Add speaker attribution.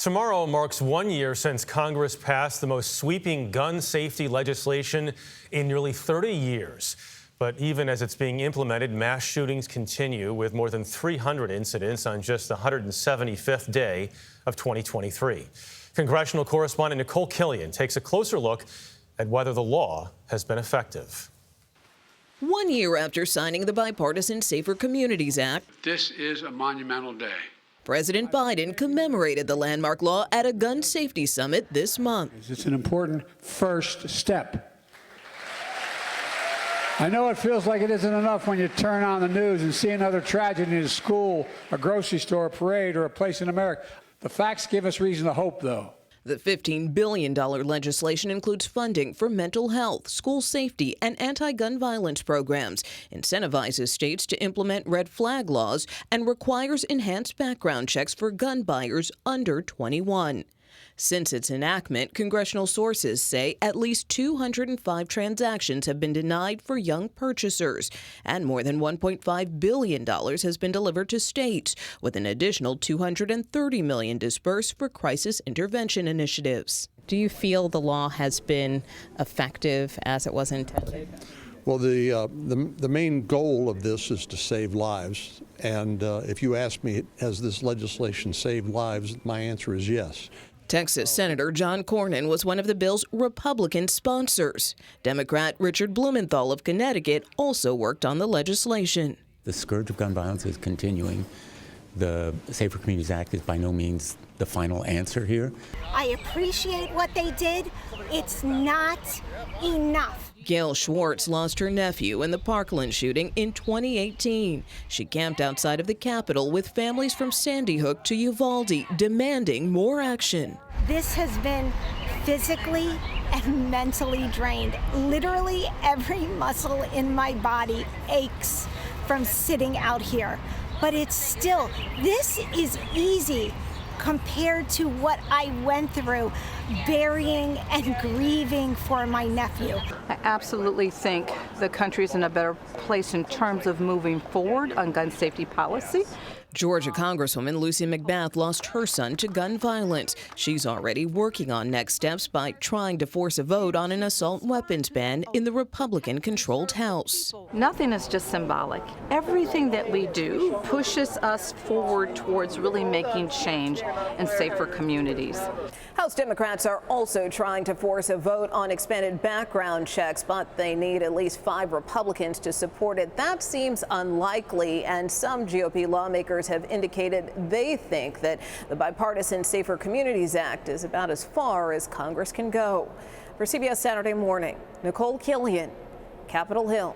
Speaker 1: Tomorrow marks 1 year since Congress passed the most sweeping gun safety legislation in nearly 30 years. But even as it's being implemented, mass shootings continue, with more than 300 incidents on just the 175th day of 2023. Congressional correspondent Nikole Killion takes a closer look at whether the law has been effective.
Speaker 2: 1 year after signing the Bipartisan Safer Communities Act,
Speaker 3: this is a monumental day.
Speaker 2: President Biden commemorated the landmark law at a gun safety summit this month.
Speaker 4: It's an important first step. I know it feels like it isn't enough when you turn on the news and see another tragedy in a school, a grocery store, a parade, or a place in America. The facts give us reason to hope, though.
Speaker 2: The $15 billion legislation includes funding for mental health, school safety, and anti-gun violence programs, incentivizes states to implement red flag laws, and requires enhanced background checks for gun buyers under 21. Since its enactment, congressional sources say at least 205 transactions have been denied for young purchasers, and more than $1.5 billion has been delivered to states, with an additional $230 million dispersed for crisis intervention initiatives.
Speaker 5: Do you feel the law has been effective as it was intended?
Speaker 6: Well, the main goal of this is to save lives. And if you ask me, has this legislation saved lives, my answer is yes.
Speaker 2: Texas Senator John Cornyn was one of the bill's Republican sponsors. Democrat Richard Blumenthal of Connecticut also worked on the legislation.
Speaker 7: The scourge of gun violence is continuing. The Safer Communities Act is by no means the final answer here.
Speaker 8: I appreciate what they did. It's not enough.
Speaker 2: Gail Schwartz lost her nephew in the Parkland shooting in 2018. She camped outside of the Capitol with families from Sandy Hook to Uvalde, demanding more action.
Speaker 8: This has been physically and mentally drained. Literally every muscle in my body aches from sitting out here. But it's still, this is easy compared to what I went through burying and grieving for my nephew.
Speaker 9: I absolutely think the country's in a better place in terms of moving forward on gun safety policy.
Speaker 2: Georgia Congresswoman Lucy McBath lost her son to gun violence. She's already working on next steps by trying to force a vote on an assault weapons ban in the Republican-controlled House.
Speaker 9: Nothing is just symbolic. Everything that we do pushes us forward towards really making change in safer communities.
Speaker 2: House Democrats are also trying to force a vote on expanded background checks, but they need at least 5 Republicans to support it. That seems unlikely, and some GOP lawmakers have indicated they think that the Bipartisan Safer Communities Act is about as far as Congress can go. For CBS Saturday Morning, Nikole Killion, Capitol Hill.